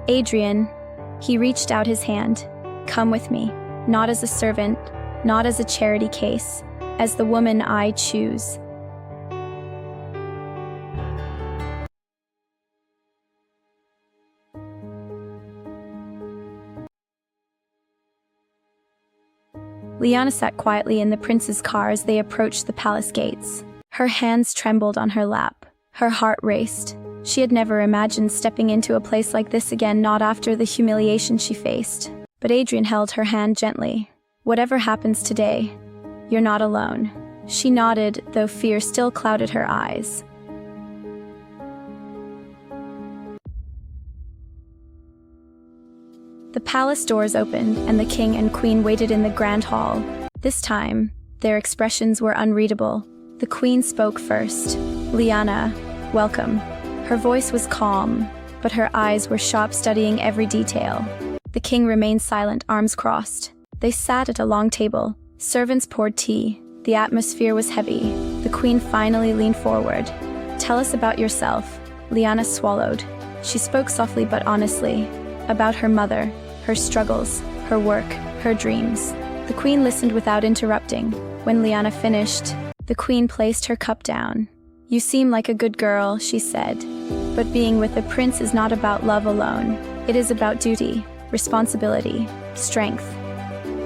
Adrian, he reached out his hand. Come with me, not as a servant, not as a charity case, as the woman I choose. Liana sat quietly in the prince's car as they approached the palace gates. Her hands trembled on her lap. Her heart raced. She had never imagined stepping into a place like this again, not after the humiliation she faced. But Adrian held her hand gently. Whatever happens today, you're not alone. She nodded, though fear still clouded her eyes. The palace doors opened, and the king and queen waited in the grand hall. This time, their expressions were unreadable. The queen spoke first. Liana, welcome. Her voice was calm, but her eyes were sharp, studying every detail. The king remained silent, arms crossed. They sat at a long table. Servants poured tea. The atmosphere was heavy. The queen finally leaned forward. Tell us about yourself. Liana swallowed. She spoke softly but honestly. About her mother, her struggles, her work, her dreams. The queen listened without interrupting. When Liana finished, the queen placed her cup down. You seem like a good girl, she said. But being with a prince is not about love alone. It is about duty, responsibility, strength.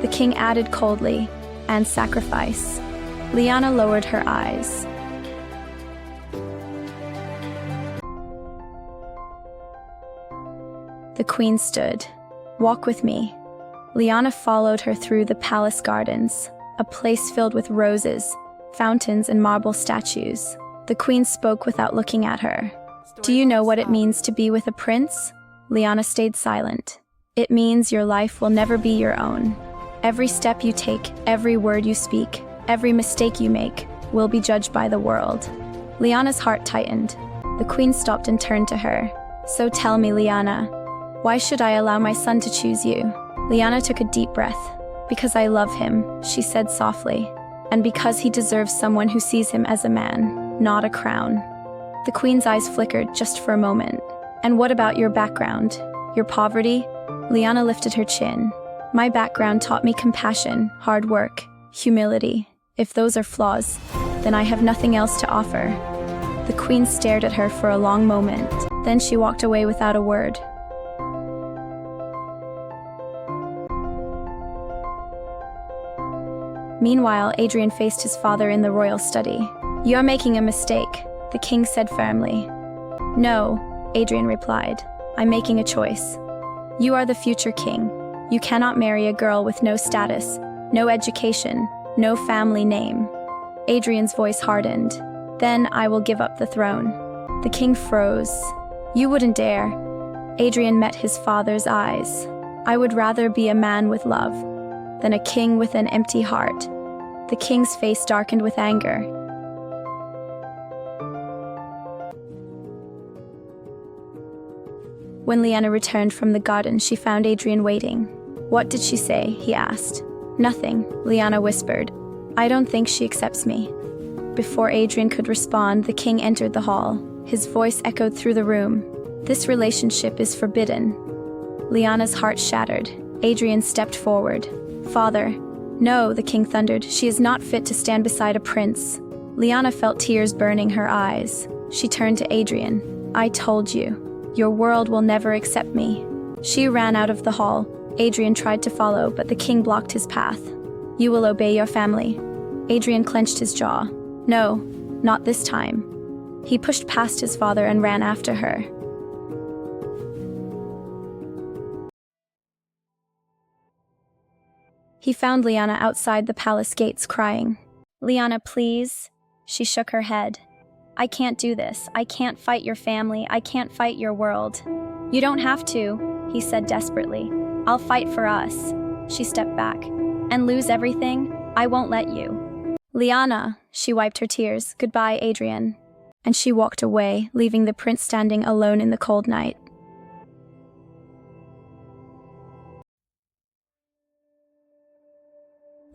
The king added coldly, and sacrifice. Liana lowered her eyes. The queen stood. Walk with me. Liana followed her through the palace gardens, a place filled with roses, fountains, and marble statues. The queen spoke without looking at her. Do you know what it means to be with a prince? Liana stayed silent. It means your life will never be your own. Every step you take, every word you speak, every mistake you make, will be judged by the world. Liana's heart tightened. The queen stopped and turned to her. So tell me, Liana, why should I allow my son to choose you? Liana took a deep breath. Because I love him, she said softly, and because he deserves someone who sees him as a man, not a crown. The queen's eyes flickered just for a moment. And what about your background? Your poverty? Liana lifted her chin. My background taught me compassion, hard work, humility. If those are flaws, then I have nothing else to offer. The queen stared at her for a long moment. Then she walked away without a word. Meanwhile, Adrian faced his father in the royal study. You're making a mistake, the king said firmly. No, Adrian replied. I'm making a choice. You are the future king. You cannot marry a girl with no status, no education, no family name. Adrian's voice hardened. Then I will give up the throne. The king froze. You wouldn't dare. Adrian met his father's eyes. I would rather be a man with love than a king with an empty heart. The king's face darkened with anger. When Liana returned from the garden, she found Adrian waiting. What did she say? He asked. Nothing, Liana whispered. I don't think she accepts me. Before Adrian could respond, the king entered the hall. His voice echoed through the room. This relationship is forbidden. Liana's heart shattered. Adrian stepped forward. Father. No, the king thundered. She is not fit to stand beside a prince. Liana felt tears burning her eyes. She turned to Adrian. I told you. Your world will never accept me. She ran out of the hall. Adrian tried to follow, but the king blocked his path. You will obey your family. Adrian clenched his jaw. No, not this time. He pushed past his father and ran after her. He found Liana outside the palace gates crying. Liana, please. She shook her head. I can't do this. I can't fight your family. I can't fight your world. You don't have to, he said desperately. I'll fight for us. She stepped back. And lose everything? I won't let you. Liana, she wiped her tears. Goodbye, Adrian. And she walked away, leaving the prince standing alone in the cold night.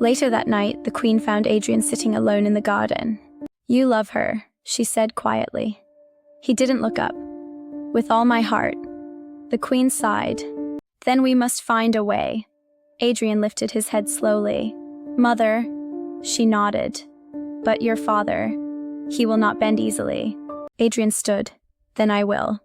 Later that night, the queen found Adrian sitting alone in the garden. You love her, she said quietly. He didn't look up. With all my heart. The queen sighed. Then we must find a way. Adrian lifted his head slowly. Mother, she nodded. But your father, he will not bend easily. Adrian stood. Then I will.